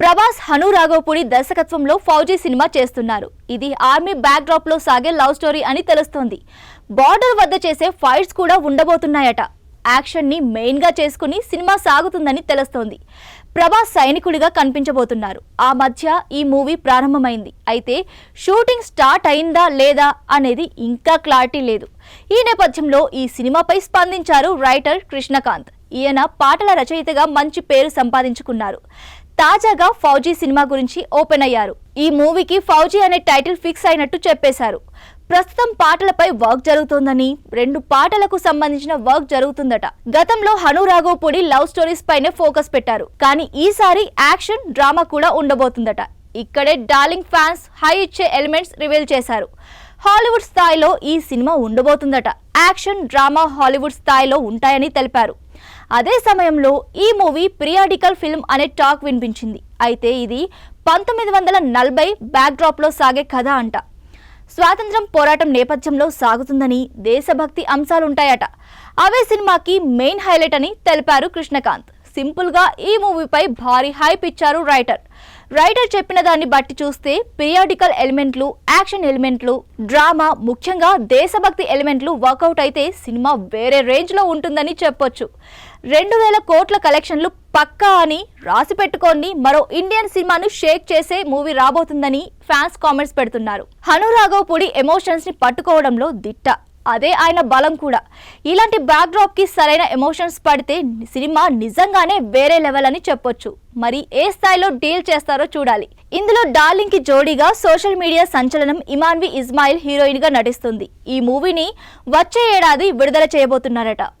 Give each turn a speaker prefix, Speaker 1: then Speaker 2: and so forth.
Speaker 1: ప్రభాస్ హను రాఘవపూడి దర్శకత్వంలో ఫౌజీ సినిమా చేస్తున్నారు. ఇది ఆర్మీ బ్యాక్ డ్రాప్ లో సాగే లవ్ స్టోరీ అని తెలుస్తోంది. బార్డర్ వద్ద చేసే ఫైట్స్ కూడా ఉండబోతున్నాయట. యాక్షన్ ని మెయిన్ గా చేసుకుని సినిమా సాగుతుందని తెలుస్తోంది. ప్రభాస్ సైనికుడిగా కనిపించబోతున్నారు. ఆ మధ్య ఈ మూవీ ప్రారంభమైంది. అయితే షూటింగ్ స్టార్ట్ అయిందా లేదా అనేది ఇంకా క్లారిటీ లేదు. ఈ నేపథ్యంలో ఈ సినిమాపై స్పందించారు రైటర్ కృష్ణకాంత్. ఈయన పాటల రచయితగా మంచి పేరు సంపాదించుకున్నారు. తాజాగా ఫౌజీ సినిమా గురించి ఓపెన్ అయ్యారు. ఈ మూవీకి ఫౌజీ అనే టైటిల్ ఫిక్స్ అయినట్టు చెప్పేశారు. ప్రస్తుతం పాటలపై వర్క్ జరుగుతోందని, 2 పాటలకు సంబంధించిన వర్క్ జరుగుతుందట. గతంలో హను రాఘవపూడి లవ్ స్టోరీస్ పైనే ఫోకస్ పెట్టారు. కానీ ఈసారి యాక్షన్ డ్రామా కూడా ఉండబోతుందట. ఇక్కడే డార్లింగ్ ఫ్యాన్స్ హై ఇచ్చే ఎలిమెంట్స్ రివీల్ చేశారు. హాలీవుడ్ స్థాయిలో ఈ సినిమా ఉండబోతుందట. యాక్షన్ డ్రామా హాలీవుడ్ స్థాయిలో ఉంటాయని తెలిపారు. అదే సమయంలో ఈ మూవీ పీరియాడికల్ ఫిల్మ్ అనే టాక్ వినిపించింది. అయితే ఇది 1940 బ్యాక్ డ్రాప్ లో సాగే కథ అంట. స్వాతంత్ర్యం పోరాటం నేపథ్యంలో సాగుతుందని, దేశభక్తి అంశాలుంటాయట. అవే సినిమాకి మెయిన్ హైలైట్ అని తెలిపారు కృష్ణకాంత్. సింపుల్ గా ఈ మూవీపై భారీ హైప్ ఇచ్చారు రైటర్ చెప్పిన దాన్ని బట్టి చూస్తే పీరియాడికల్ ఎలిమెంట్లు, యాక్షన్ ఎలిమెంట్లు, డ్రామా, ముఖ్యంగా దేశభక్తి ఎలిమెంట్లు వర్కౌట్ అయితే సినిమా వేరే రేంజ్ లో ఉంటుందని చెప్పొచ్చు. 2000 కోట్ల కలెక్షన్లు పక్కా అని రాసి పెట్టుకొని మరో ఇండియన్ సినిమాను షేక్ చేసే మూవీ రాబోతుందని ఫ్యాన్స్ కామెంట్స్ పెడుతున్నారు. హను రాఘవపూడి ఎమోషన్స్ ని పట్టుకోవడంలో దిట్ట. అదే ఆయన బలం కూడా. ఇలాంటి బ్యాక్ డ్రాప్ కి సరైన ఎమోషన్స్ పడితే సినిమా నిజంగానే వేరే లెవెల్ అని చెప్పొచ్చు. మరి ఏ స్థాయిలో డీల్ చేస్తారో చూడాలి. ఇందులో డార్లింగ్ కి జోడీగా సోషల్ మీడియా సంచలనం ఇమాన్వి ఇస్మాయిల్ హీరోయిన్ గా నటిస్తుంది. ఈ మూవీని వచ్చే ఏడాది విడుదల చేయబోతున్నారట.